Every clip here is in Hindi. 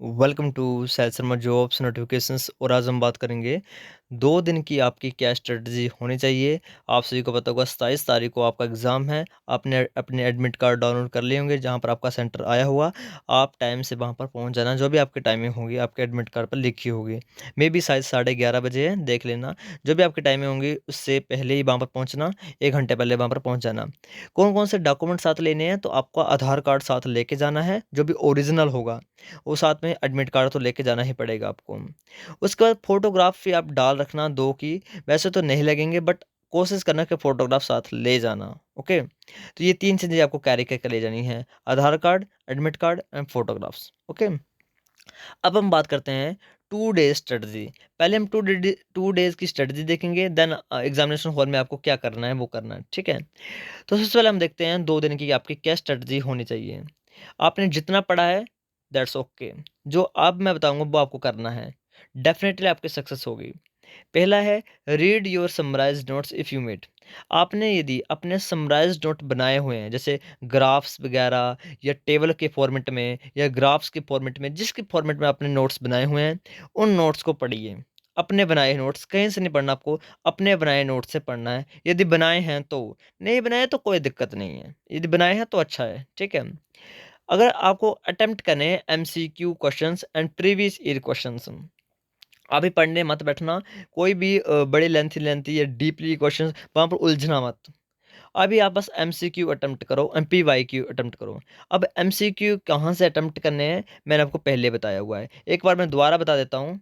वेलकम टू सैल शर्मा जॉब्स नोटिफिकेशंस। और आज हम बात करेंगे 2 दिन की आपकी क्या स्ट्रेटजी होनी चाहिए। आप सभी को पता होगा 27 तारीख को आपका एग्ज़ाम है। आपने अपने एडमिट कार्ड डाउनलोड कर लिए होंगे जहां पर आपका सेंटर आया हुआ। आप टाइम से वहां पर पहुंच जाना। जो भी आपकी टाइमिंग होगी आपके एडमिट कार्ड पर लिखी होगी। मे बी शायद 11:30 बजे है, देख लेना। जो भी आपकी टाइमिंग होंगी उससे पहले ही वहाँ पर पहुँचना, 1 घंटे पहले वहाँ पर पहुँच जाना। कौन कौन से डॉक्यूमेंट साथ लेने हैं, तो आपका आधार कार्ड साथ लेके जाना है जो भी ओरिजिनल होगा। वो साथ में एडमिट कार्ड तो लेके जाना ही पड़ेगा आपको। उसके बाद फ़ोटोग्राफ़ी आप डाल रखना 2 की, वैसे तो नहीं लगेंगे बट कोशिश करना कि फ़ोटोग्राफ साथ ले जाना, ओके? तो ये 3 चीज़ें आपको कैरी करके ले जानी है, Aadhaar card, admit card and photographs, okay? अब हम बात करते हैं 2 डेज़ स्ट्रेटजी। पहले हम 2 डेज़ की स्ट्रेटजी देखेंगे, देन एग्ज़ामिनेशन हॉल में आपको क्या करना है, वो करना है, ठीक है? तो सबसे पहले हम देखते हैं 2 दिन की आपकी क्या स्ट्रेटजी होनी चाहिए। आपने जितना पढ़ा है दैट्स ओके। जो अब मैं बताऊँगा वो आपको करना है। डेफ़िनेटली आपकी सक्सेस होगी। पहला है read your summarized notes if you meet. आपने यदि अपने समराइज़्ड नोट बनाए हुए हैं, जैसे ग्राफ्स वगैरह या टेबल के फॉर्मेट में या ग्राफ्स के फॉर्मेट में, जिसके फॉर्मेट में आपने नोट्स बनाए हुए हैं, उन नोट्स को पढ़िए। अपने बनाए नोट्स कहीं से नहीं पढ़ना आपको, अपने बनाए नोट्स से पढ़ना है। यदि बनाए हैं तो, नहीं बनाए तो कोई दिक्कत नहीं है। यदि बनाए हैं तो अच्छा है, ठीक है? अगर आपको अटेम्प्ट करने हैं MCQ questions and previous year questions, अभी पढ़ने मत बैठना। कोई भी बड़े लेंथी लेंथी या डीपली क्वेश्चंस वहाँ पर उलझना मत। अभी आप बस एमसीक्यू अटेम्प्ट करो, एमपीवाईक्यू अटेम्प्ट करो। अब एमसीक्यू कहाँ से अटेम्प्ट करने हैं मैंने आपको पहले बताया हुआ है, एक बार मैं दोबारा बता देता हूँ।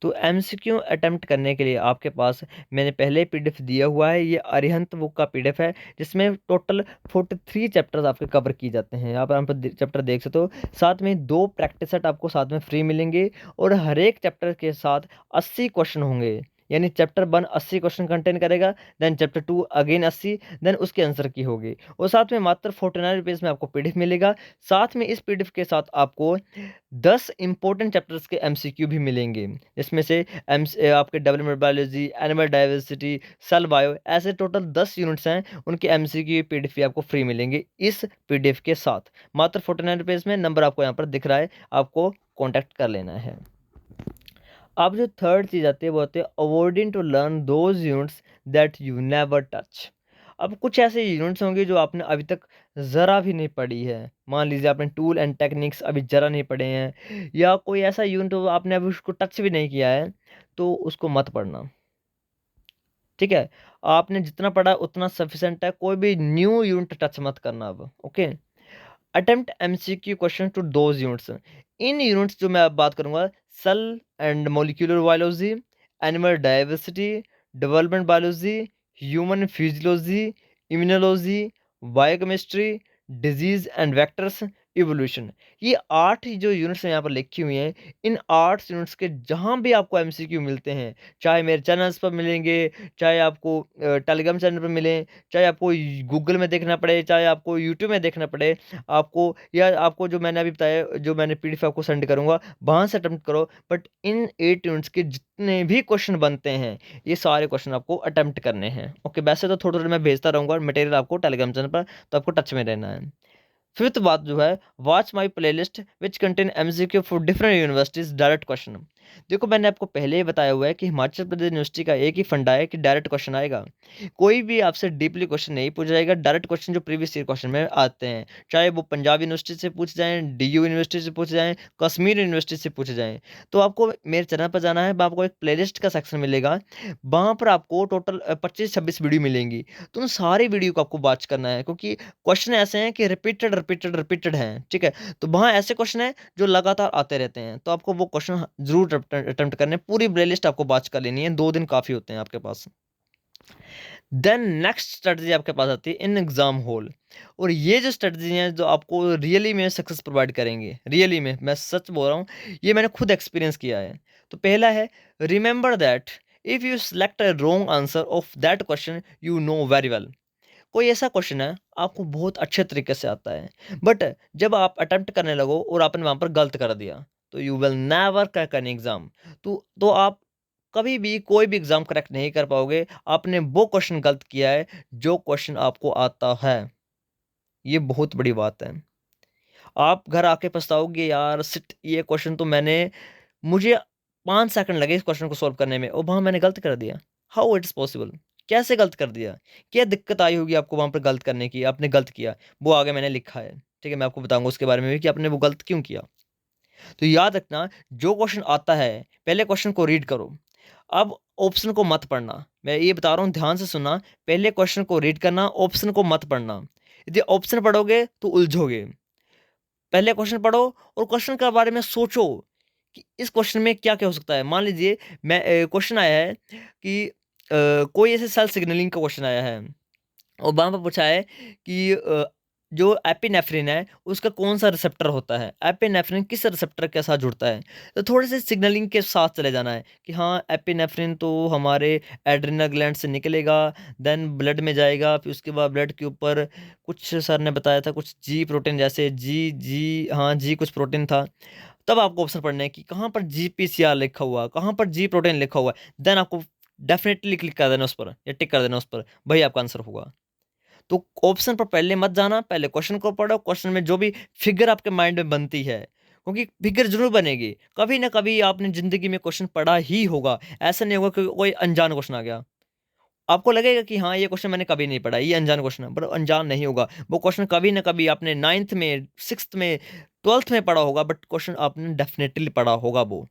तो एमसीक्यू अटेम्प्ट करने के लिए आपके पास मैंने पहले ही पीडीएफ दिया हुआ है। ये अरिहंत बुक का पीडीएफ है जिसमें टोटल 43 चैप्टर्स आपके कवर किए जाते हैं। आप यहाँ पर चैप्टर देख सकते हो। साथ में 2 प्रैक्टिस सेट आपको साथ में फ्री मिलेंगे और हर एक चैप्टर के साथ 80 क्वेश्चन होंगे। यानी चैप्टर 1 80 क्वेश्चन कंटेन करेगा, देन चैप्टर 2 अगेन 80, देन उसके आंसर की होगी। और साथ में मात्र 49 रुपीज़ में आपको पीडीएफ मिलेगा। साथ में इस पीडीएफ के साथ आपको 10 इंपॉर्टेंट चैप्टर्स के एमसीक्यू भी मिलेंगे, जिसमें से आपके development biology, animal diversity, cell bio, ऐसे टोटल 10 यूनिट्स हैं। उनके एमसीक्यू पीडीएफ भी आपको फ्री मिलेंगे इस पीडीएफ के साथ, मात्र 49 रुपीज़ में। नंबर आपको यहाँ पर दिख रहा है, आपको कॉन्टैक्ट कर लेना है। अब जो थर्ड चीज़ आती है वो आती है avoiding to learn those units that you never touch. अब कुछ ऐसे यूनिट्स होंगे जो आपने अभी तक ज़रा भी नहीं पढ़ी है। मान लीजिए आपने टूल एंड टेक्निक्स अभी ज़रा नहीं पढ़े हैं, या कोई ऐसा यूनिट हो आपने अभी उसको टच भी नहीं किया है, तो उसको मत पढ़ना, ठीक है? आपने जितना पढ़ा उतना सफिशिएंट है। कोई भी न्यू यूनिट टच मत करना अब, okay? Attempt MCQ question to those units. इन यूनिट्स जो मैं अब बात करूंगा, cell and molecular biology, animal diversity, development biology, human physiology, immunology, biochemistry, disease and vectors, evolution. ये 8 ही जो यूनिट्स यहाँ पर लिखी हुई हैं, इन 8 यूनिट्स के जहाँ भी आपको एमसीक्यू मिलते हैं, चाहे मेरे चैनल्स पर मिलेंगे, चाहे आपको टेलीग्राम चैनल पर मिलें, चाहे आपको गूगल में देखना पड़े, चाहे आपको यूट्यूब में देखना पड़े, आपको या आपको जो मैंने अभी बताया, जो मैंने पीडीएफ आपको सेंड करूँगा, वहाँ से अटेम्प्ट करो। बट इन 8 यूनिट्स के जितने भी क्वेश्चन बनते हैं, ये सारे क्वेश्चन आपको अटेम्प्ट करने हैं, ओके? वैसे तो थोड़ा-थोड़ा मैं भेजता रहूँगा मटेरियल आपको टेलीग्राम चैनल पर, तो आपको टच में रहना है। फिफ्थ बात जो है, watch my playlist which contain MCQ for different universities direct question. देखो मैंने आपको पहले ही बताया हुआ है कि हिमाचल प्रदेश यूनिवर्सिटी का एक ही फंडा है कि डायरेक्ट क्वेश्चन आएगा। कोई भी आपसे डीपली क्वेश्चन नहीं पूछा जाएगा। डायरेक्ट क्वेश्चन जो प्रीवियस ईयर क्वेश्चन में आते हैं, चाहे वो पंजाब यूनिवर्सिटी से पूछ जाएँ, डीयू यूनिवर्सिटी से पूछ जाएँ, कश्मीर यूनिवर्सिटी से पूछे जाएँ, तो आपको मेरे चैनल पर जाना है। वहाँ आपको एक प्लेलिस्ट का सेक्शन मिलेगा, वहाँ पर आपको टोटल 25-26 वीडियो मिलेंगी। तो उन सारी वीडियो को आपको वॉच करना है, क्योंकि क्वेश्चन ऐसे हैं कि रिपीटेड हैं, ठीक है? तो वहाँ ऐसे क्वेश्चन हैं जो लगातार आते रहते हैं, तो आपको वो क्वेश्चन ज़रूर अटेम्प्ट करने हैं। पूरी प्लेलिस्ट आपको वॉच कर लेनी है, 2 दिन काफ़ी होते हैं आपके पास। देन नेक्स्ट स्ट्रेटजी आपके पास आती है इन एग्ज़ाम हॉल। और ये जो स्ट्रेटजी हैं जो आपको रियली में सक्सेस प्रोवाइड करेंगे, रियली में मैं सच बोल रहा हूँ, ये मैंने खुद एक्सपीरियंस किया है। तो पहला है, remember that if you select a wrong answer of that question you know very well. कोई ऐसा क्वेश्चन है आपको बहुत अच्छे तरीके से आता है, बट जब आप अटेम्प्ट करने लगो और आपने वहाँ पर गलत कर दिया, तो you will never crack an exam. तो आप कभी भी कोई भी एग्जाम करेक्ट नहीं कर पाओगे। आपने वो क्वेश्चन गलत किया है जो क्वेश्चन आपको आता है। ये बहुत बड़ी बात है। आप घर आके पछताओगे यार शिट ये क्वेश्चन तो मुझे 5 सेकंड लगे इस क्वेश्चन को सॉल्व करने में और वहाँ मैंने गलत कर दिया। How it's possible? कैसे गलत कर दिया? क्या दिक्कत आई होगी आपको वहाँ पर गलत करने की? आपने गलत किया, वो आगे मैंने लिखा है, ठीक है? मैं आपको बताऊँगा उसके बारे में भी कि आपने वो गलत क्यों किया। तो याद रखना, जो क्वेश्चन आता है पहले क्वेश्चन को रीड करो। अब ऑप्शन को मत पढ़ना। मैं ये बता रहा हूँ, ध्यान से सुनना। पहले क्वेश्चन को रीड करना, ऑप्शन को मत पढ़ना। यदि ऑप्शन पढ़ोगे तो उलझोगे। पहले क्वेश्चन पढ़ो और क्वेश्चन के बारे में सोचो कि इस क्वेश्चन में क्या-क्या हो सकता है। मान लीजिए क्वेश्चन आया है कि कोई ऐसे सेल सिग्नलिंग का क्वेश्चन आया है और वहाँ पे पूछा है कि जो एपिनेफ्रिन है उसका कौन-सा रिसेप्टर होता है? एपिनेफ्रिन किस रिसेप्टर के साथ जुड़ता है? तो थोड़े-से सिग्नलिंग के साथ चले जाना है कि हाँ, एपिनेफ्रिन तो हमारे एड्रिनल ग्लैंड से निकलेगा, देन ब्लड में जाएगा, फिर उसके बाद ब्लड के ऊपर कुछ सर ने बताया था कुछ जी प्रोटीन जैसे जी जी हाँ, जी कुछ प्रोटीन था। तब आपको ऑप्शन पढ़ने हैं कि कहाँ पर जीपीसीआर लिखा हुआ है, कहाँ पर जी प्रोटीन लिखा हुआ है। देन आपको डेफ़िनिटली क्लिक कर देना उस पर या टिक कर देना उस पर, वही आपका आंसर होगा। तो ऑप्शन पर पहले मत जाना, पहले क्वेश्चन को पढ़ो, क्वेश्चन में जो भी फिगर आपके माइंड में बनती है, क्योंकि फिगर ज़रूर बनेगी। कभी ना कभी आपने ज़िंदगी में क्वेश्चन पढ़ा ही होगा, ऐसा नहीं होगा कि कोई अनजान क्वेश्चन आ गया। आपको लगेगा कि हाँ, ये क्वेश्चन मैंने कभी नहीं पढ़ा, ये अनजान क्वेश्चन है, पर अनजान नहीं होगा। वो क्वेश्चन कभी ना कभी आपने 9th में, 6th में, 12th में पढ़ा होगा, बट क्वेश्चन आपने डेफ़िनेटली पढ़ा होगा वो।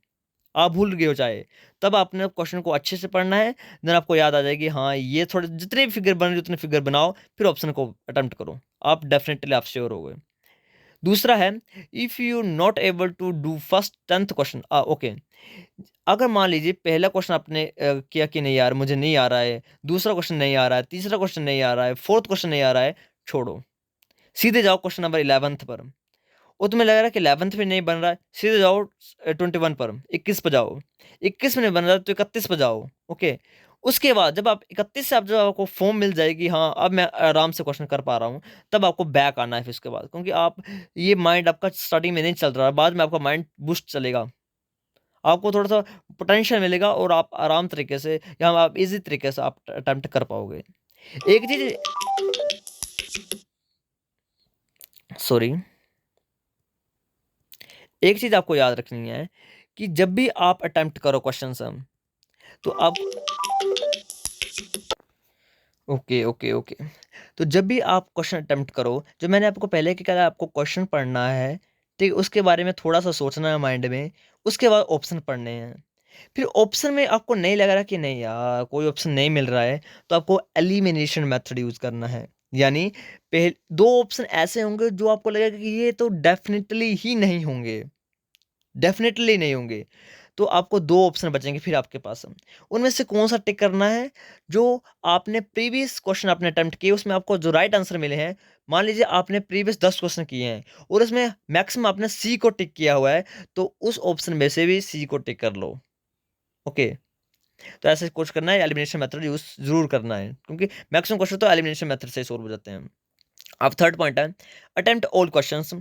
आप भूल गए हो चाहे, तब आपने क्वेश्चन को अच्छे से पढ़ना है, देन आपको याद आ जाएगी हाँ, ये थोड़े जितने भी फिगर बन रहे उतने फिगर बनाओ, फिर ऑप्शन को अटेम्प्ट करो। आप डेफ़िनेटली आप श्योर हो गए। दूसरा है, if you not able to do first 10th question okay. अगर मान लीजिए पहला क्वेश्चन आपने किया कि नहीं यार मुझे नहीं आ रहा है, दूसरा क्वेश्चन नहीं आ रहा है, तीसरा क्वेश्चन नहीं आ रहा है, 4th क्वेश्चन नहीं आ रहा है, छोड़ो। सीधे जाओ क्वेश्चन नंबर 11th पर। वो तुम्हें लग रहा है कि 11th में नहीं बन रहा है, सीधे जाओ 21 पर, 21 पे जाओ। 21 में नहीं बन रहा है तो 31 पे जाओ, ओके। उसके बाद जब आप 31 से आप जब आपको फॉर्म मिल जाएगी, हाँ, अब मैं आराम से क्वेश्चन कर पा रहा हूँ, तब आपको बैक आना है फिर उसके बाद, क्योंकि आप ये माइंड आपका स्टार्टिंग में नहीं चल रहा है, बाद में आपका माइंड बूस्ट चलेगा। आपको थोड़ा-सा पोटेंशियल मिलेगा और आप आराम तरीके से या आप ईज़ी तरीके से आप अटेम्प्ट कर पाओगे। एक चीज़ सॉरी, एक चीज़ आपको याद रखनी है कि जब भी आप अटेम्प्ट करो क्वेश्चन तो आप ओके, ओके, ओके। तो जब भी आप क्वेश्चन अटेम्प्ट करो, जो मैंने आपको पहले क्या कहा आपको क्वेश्चन पढ़ना है, ठीक है? उसके बारे में थोड़ा-सा सोचना है माइंड में, उसके बाद ऑप्शन पढ़ने हैं। फिर ऑप्शन में आपको नहीं लग रहा कि नहीं यार कोई ऑप्शन नहीं मिल रहा है, तो आपको एलिमिनेशन मेथड यूज़ करना है। यानी 2 ऑप्शन ऐसे होंगे जो आपको लगेगा कि ये तो डेफ़िनिटली ही नहीं होंगे, डेफ़िनिटली नहीं होंगे। तो आपको 2 ऑप्शन बचेंगे फिर आपके पास। उनमें से कौन-सा टिक करना है, जो आपने प्रीवियस क्वेश्चन आपने अटेम्प्ट किए, उसमें आपको जो राइट आंसर मिले हैं, मान लीजिए आपने प्रीवियस 10 क्वेश्चन किए हैं और उसमें मैक्सिमम आपने सी को टिक किया हुआ है, तो उस ऑप्शन में से भी सी को टिक कर लो। ओके, तो ऐसे कुछ करना है, एलिमिनेशन मेथड यूज़ ज़रूर करना है, क्योंकि मैक्सिमम क्वेश्चन तो एलिमिनेशन मेथड से ही सॉल्व हो जाते हैं। अब थर्ड पॉइंट है, attempt all questions.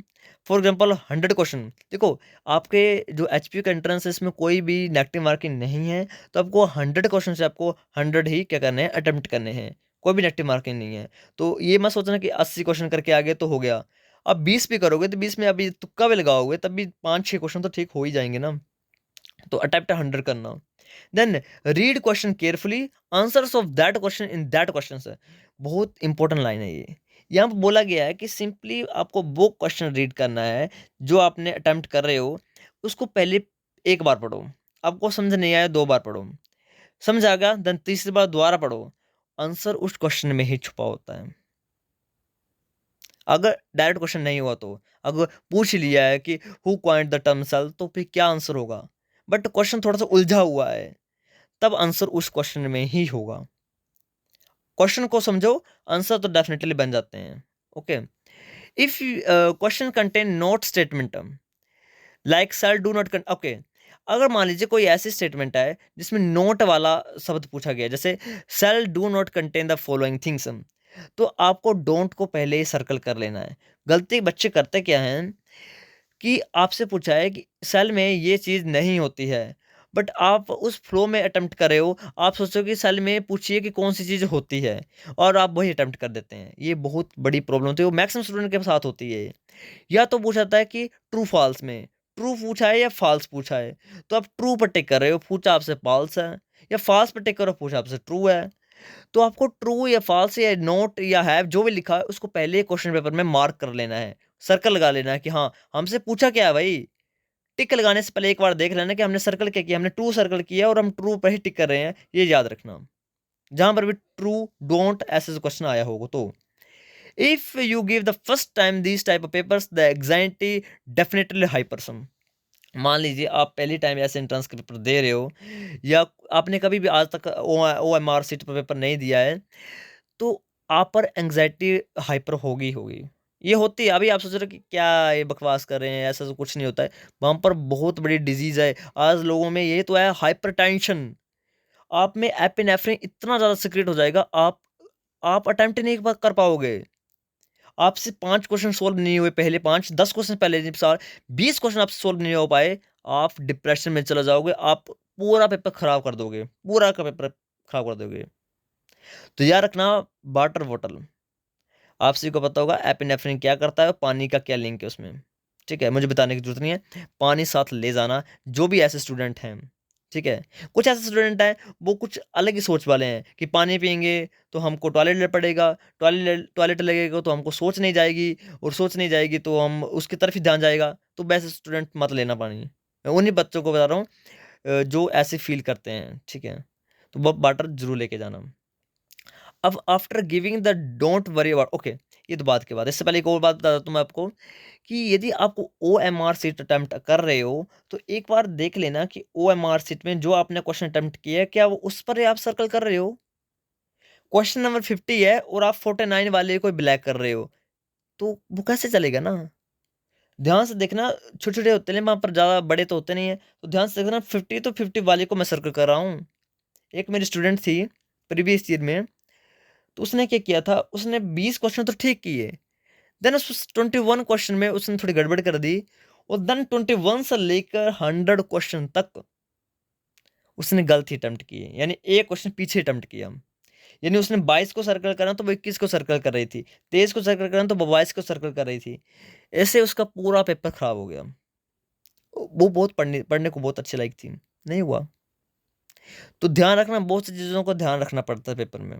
For example 100 question, देखो आपके जो एचपीयू का एंट्रेंस है इसमें कोई भी नेगेटिव मार्किंग नहीं है, तो आपको 100 क्वेश्चन से आपको 100 ही क्या करने हैं, अटेम्प्ट करने हैं। कोई भी नेगेटिव मार्किंग नहीं है। तो ये मत सोचना कि 80 क्वेश्चन करके आ गए तो हो गया। अब 20 भी करोगे तो 20 में अभी तुक्का भी लगाओगे तब भी 5-6 क्वेश्चन तो ठीक हो ही जाएंगे ना। तो अटेम्प्ट 100 करना। Then read question carefully, answers of that question in that question है। बहुत इंपॉर्टेंट लाइन है ये। यहाँ पे बोला गया है कि सिंपली आपको वो क्वेश्चन रीड करना है जो आपने अटेम्प्ट कर रहे हो, उसको पहले एक बार पढ़ो, आपको समझ नहीं आया 2 बार पढ़ो, समझ आ गया देन तीसरी बार दोबारा पढ़ो। आंसर उस क्वेश्चन में ही छुपा होता है। अगर डायरेक्ट क्वेश्चन नहीं हुआ तो, अगर पूछ लिया है कि who coined the term cell, तो फिर क्या आंसर होगा? बट क्वेश्चन थोड़ा-सा उलझा हुआ है, तब आंसर उस क्वेश्चन में ही होगा। क्वेश्चन को समझो, आंसर तो डेफिनेटली बन जाते हैं। Okay, if question contain not statement like cell do not okay, अगर मान लीजिए कोई ऐसी स्टेटमेंट है जिसमें नोट वाला शब्द पूछा गया है, जैसे cell do not contain the following things, तो आपको डोंट को पहले ही सर्कल कर लेना है। गलती बच्चे करते क्या हैं कि आपसे पूछा है कि सेल में ये चीज़ नहीं होती है, बट आप उस फ्लो में अटेम्प्ट कर रहे हो, आप सोचो कि सेल में पूछिए कि कौन सी चीज़ होती है और आप वही अटेम्प्ट कर देते हैं। ये बहुत बड़ी प्रॉब्लम होती है, वो मैक्सिमम स्टूडेंट के साथ होती है ये। या तो पूछा जाता है कि ट्रू फॉल्स में, ट्रू पूछा है या फॉल्स पूछा है, तो आप ट्रू पर टिक कर रहे हो, पूछा आपसे फॉल्स है, या फॉल्स पर टिक करो, पूछा आपसे ट्रू है। तो आपको ट्रू या फॉल्स या नोट या हैव जो भी लिखा है उसको पहले क्वेश्चन पेपर में मार्क कर लेना है, सर्कल लगा लेना है कि हाँ, हमसे पूछा क्या है भाई। टिक लगाने से पहले एक बार देख लेना कि हमने सर्कल क्या किया, हमने ट्रू सर्कल किया और हम ट्रू पर ही टिक कर रहे हैं, ये याद रखना। जहां पर भी ट्रू, डोंट ऐसे क्वेश्चन आया होगा तो if you give the first time these type of papers the anxiety definitely high person. मान लीजिए आप पहली टाइम ऐसे एंट्रेंस के पेपर दे रहे हो, या आपने कभी भी आज तक ओ एम आर सीट पर पेपर नहीं दिया है, तो आप पर एंग्जाइटी हाइपर होगी होगी। ये होती है। अभी आप सोच रहे हो कि क्या ये बकवास कर रहे हैं, ऐसा तो कुछ नहीं होता है। वहाँ पर बहुत बड़ी डिजीज़ है। आज लोगों में ये तो है हाइपरटेंशन। आप में एपिनेफ्रिन इतना ज़्यादा सीक्रेट हो जाएगा, आप अटेम्प्ट ही नहीं कर पाओगे। आपसे 5 क्वेश्चन सॉल्व नहीं हुए, पहले 5, 10 क्वेश्चन पहले नहीं सॉल्व, 20 क्वेश्चन आपसे सॉल्व नहीं हो पाए, आप डिप्रेशन में चले जाओगे, आप पूरा पेपर खराब कर दोगे, पूरा का पेपर खराब कर दोगे। तो याद रखना, वाटर बॉटल, आप सभी को पता होगा एपिनेफ्रिन क्या करता है और पानी का क्या लिंक है उसमें, ठीक है, मुझे बताने की जरूरत नहीं है। पानी साथ ले जाना, जो भी ऐसे स्टूडेंट हैं, ठीक है। कुछ ऐसे स्टूडेंट हैं वो कुछ अलग ही सोच वाले हैं कि पानी पियेंगे तो हमको टॉयलेट ले पड़ेगा, टॉयलेट लगेगा तो हमको सोच नहीं जाएगी, और सोच नहीं जाएगी तो हम उसकी तरफ ही ध्यान जाएगा। तो वैसे स्टूडेंट मत लेना पानी। मैं उन्हीं बच्चों को बता रहा हूँ जो ऐसे फील करते हैं, ठीक है। तो वो वाटर जरूर लेके जाना। अब after giving the don't worry about, okay, ये तो बात के बाद। इससे पहले एक और बात बता देता हूँ मैं आपको कि यदि आप ओएमआर सीट अटेम्प्ट कर रहे हो तो एक बार देख लेना कि ओएमआर सीट में जो आपने क्वेश्चन अटेम्प्ट किया है क्या वो उस पर आप सर्कल कर रहे हो। क्वेश्चन नंबर 50 है और आप 49 वाले को ब्लैक कर रहे हो, तो वो कैसे चलेगा ना। ध्यान से देखना, छोटे छोटे होते हैं वहां पर, ज्यादा बड़े तो होते नहीं है। तो ध्यान से देखना, 50 तो 50 वाले को मैं सर्कल कर रहा हूँ। एक मेरी स्टूडेंट थी प्रीवियस ईयर में, तो उसने क्या किया था, उसने 20 क्वेश्चन तो ठीक किए, देन उस 21 क्वेश्चन में उसने थोड़ी गड़बड़ कर दी, और देन 21 से लेकर 100 क्वेश्चन तक उसने गलत ही अटेम्प्ट किए, यानी एक क्वेश्चन पीछे अटेम्प्ट किया। यानी उसने 22 को सर्कल करा तो वो 21 को सर्कल कर रही थी, 23 को सर्कल करा तो वो 22 को सर्कल कर रही थी। ऐसे उसका पूरा पेपर खराब हो गया। वो बहुत पढ़ने पढ़ने को बहुत अच्छी लायक थी, नहीं हुआ। तो ध्यान रखना, बहुत सी चीज़ों को ध्यान रखना पड़ता है पेपर में।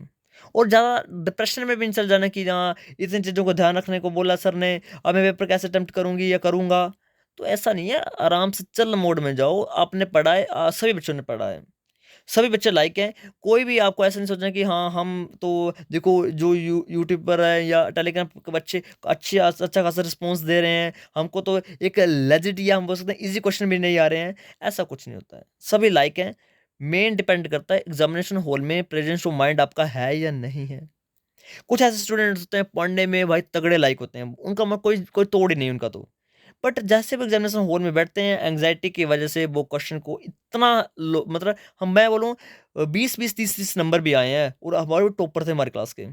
और ज़्यादा डिप्रेशन में भी नहीं चल जाना कि हाँ, इतनी चीज़ों को ध्यान रखने को बोला सर ने, अब मैं पेपर कैसे अटेम्प्ट करूँगी या करूँगा। तो ऐसा नहीं है, आराम से चिल मोड में जाओ। आपने पढ़ा है, सभी बच्चों ने पढ़ा है, सभी बच्चे लाइक हैं। कोई भी आपको ऐसा नहीं सोचना कि हाँ, हम तो देखो जो यूट्यूब पर है या टेलीग्राम के बच्चे अच्छा खासा रिस्पॉन्स दे रहे हैं, हमको तो एक लेजिट या हम बोल सकते हैं ईजी क्वेश्चन भी नहीं आ रहे हैं। ऐसा कुछ नहीं होता है, सभी लाइक हैं। मेन डिपेंड करता है एग्जामिनेशन हॉल में प्रेजेंस ऑफ माइंड आपका है या नहीं है। कुछ ऐसे स्टूडेंट्स होते हैं पढ़ने में भाई तगड़े लाइक होते हैं, उनका कोई कोई तोड़ ही नहीं उनका तो। बट जैसे वो एग्जामिनेशन हॉल में बैठते हैं, एंग्जाइटी की वजह से वो क्वेश्चन को इतना लो, मतलब हम मैं बोलूँ 20-20, 30-30 नंबर भी आए हैं, और हमारे टॉपर थे हमारी क्लास के।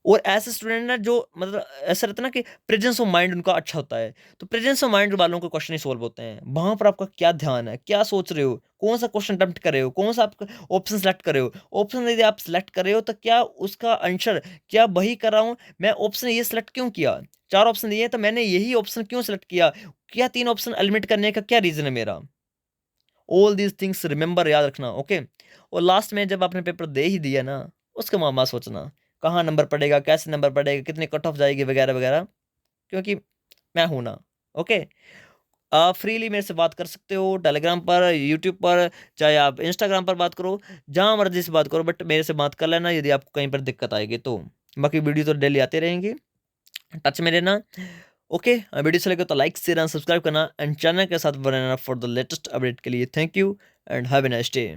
और ऐसे स्टूडेंट ना जो मतलब ऐसा रहता है ना कि प्रेजेंस ऑफ माइंड उनका अच्छा होता है, तो प्रेजेंस ऑफ माइंड वालों के क्वेश्चन ही सॉल्व होते हैं। वहां पर आपका क्या ध्यान है, क्या सोच रहे हो, कौन सा क्वेश्चन अटेम्प्ट कर रहे हो, कौन सा आप ऑप्शन सेलेक्ट कर रहे हो। ऑप्शन यदि आप सेलेक्ट कर रहे हो तो क्या उसका आंसर, क्या वही कर रहा हूँ मैं, ऑप्शन ये सेलेक्ट क्यों किया, 4 ऑप्शन दिए तो मैंने यही ऑप्शन क्यों सेलेक्ट किया, क्या 3 ऑप्शन एलिमिनेट करने का क्या रीजन है मेरा। ऑल दीज थिंग्स रिमेंबर, याद रखना, ओके। और लास्ट में जब आपने पेपर दे ही दिया ना, उसका मामा सोचना कहाँ नंबर पड़ेगा, कैसे नंबर पड़ेगा, कितनी कट ऑफ जाएगी वगैरह वगैरह, क्योंकि मैं हूं ना, ओके। आप फ्रीली मेरे से बात कर सकते हो टेलीग्राम पर, यूट्यूब पर, चाहे आप इंस्टाग्राम पर बात करो, जहां मर्जी से बात करो, बट मेरे से बात कर लेना यदि आपको कहीं पर दिक्कत आएगी तो। बाकी वीडियो तो डेली आते रहेंगे, टच में रहना, ओके। वीडियो से लगे तो लाइक शेयर एंड सब्सक्राइब करना, एंड चैनल के साथ बने रहना फॉर द लेटेस्ट अपडेट के लिए। Thank you and have a nice day.